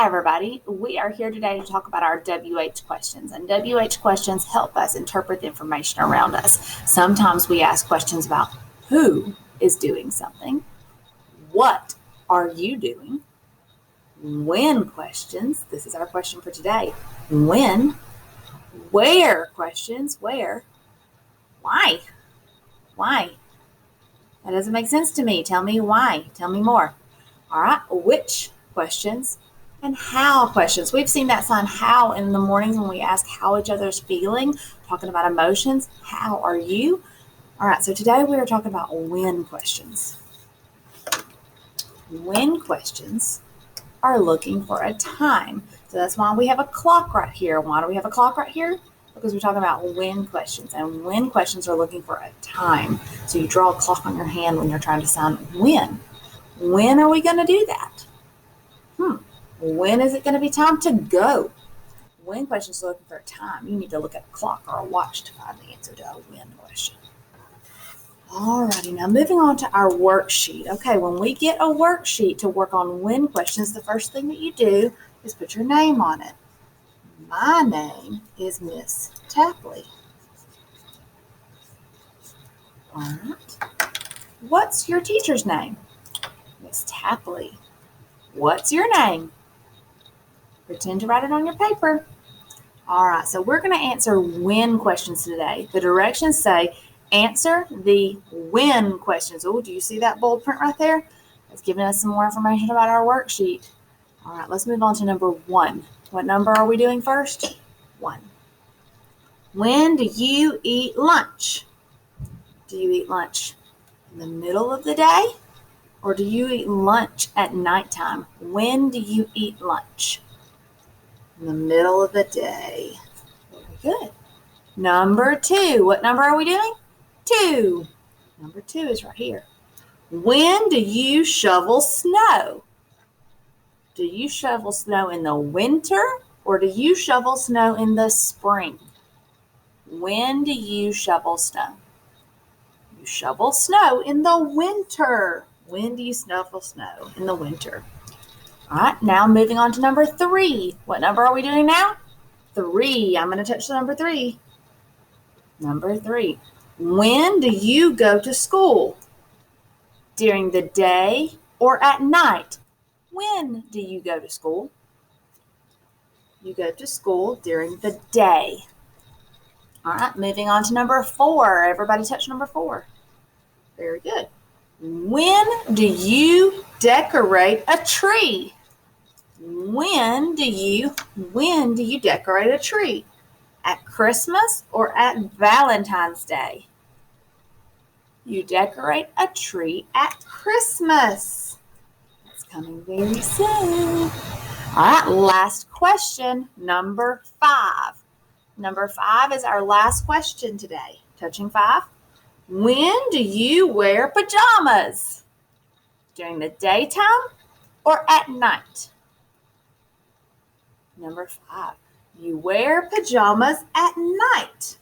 Hi, everybody. We are here today to talk about our WH questions. And WH questions help us interpret the information around us. Sometimes we ask questions about who is doing something, what are you doing, when questions. This is our question for today. When, where questions, where, why. That doesn't make sense to me. Tell me why. Tell me more. All right, which questions and how questions. We've seen that sign how in the mornings when we ask how each other's feeling, talking about emotions. How are you? All right, so today we are talking about when questions. When questions are looking for a time. So that's why we have a clock right here. Why do we have a clock right here? Because we're talking about when questions, and when questions are looking for a time. So you draw a clock on your hand when you're trying to sound when. When are we going to do that? When is it going to be time to go? When questions are looking for a time, you need to look at a clock or a watch to find the answer to a when question. Alrighty, now moving on to our worksheet. Okay, when we get a worksheet to work on when questions, the first thing that you do is put your name on it. My name is Miss Tapley. Alright. What's your teacher's name? Miss Tapley. What's your name? Pretend to write it on your paper. All right, so we're going to answer when questions today. The directions say answer the when questions. Oh, do you see that bold print right there? It's giving us some more information about our worksheet. All right, let's move on to number 1. What number are we doing first? 1. When do you eat lunch? Do you eat lunch in the middle of the day, or do you eat lunch at nighttime? When do you eat lunch? In the middle of the day. Very good. Number 2. What number are we doing? 2. Number 2 is right here. When do you shovel snow? Do you shovel snow in the winter, or do you shovel snow in the spring? When do you shovel snow? You shovel snow in the winter. When do you shovel snow? In the winter. All right, now moving on to number 3. What number are we doing now? 3. I'm going to touch the number 3. Number 3. When do you go to school? During the day or at night? When do you go to school? You go to school during the day. All right, moving on to number 4. Everybody touch number 4. Very good. When do you decorate a tree? When do you decorate a tree? At Christmas or at Valentine's Day? You decorate a tree at Christmas. That's coming very soon. All right, last question, number 5. Number 5 is our last question today. Touching 5. When do you wear pajamas? During the daytime or at night? Number 5. You wear pajamas at night.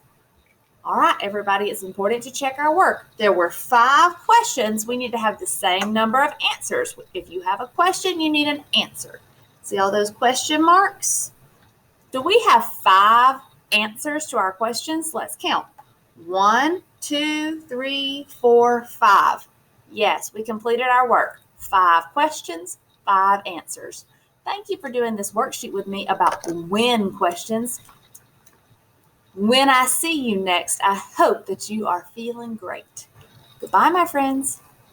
All right, everybody, it's important to check our work. There were 5 questions. We need to have the same number of answers. If you have a question, you need an answer. See all those question marks? Do we have 5 answers to our questions? Let's count. 1, 2, 3, 4, 5. Yes, we completed our work. 5 questions, 5 answers. Thank you for doing this worksheet with me about when questions. When I see you next, I hope that you are feeling great. Goodbye, my friends.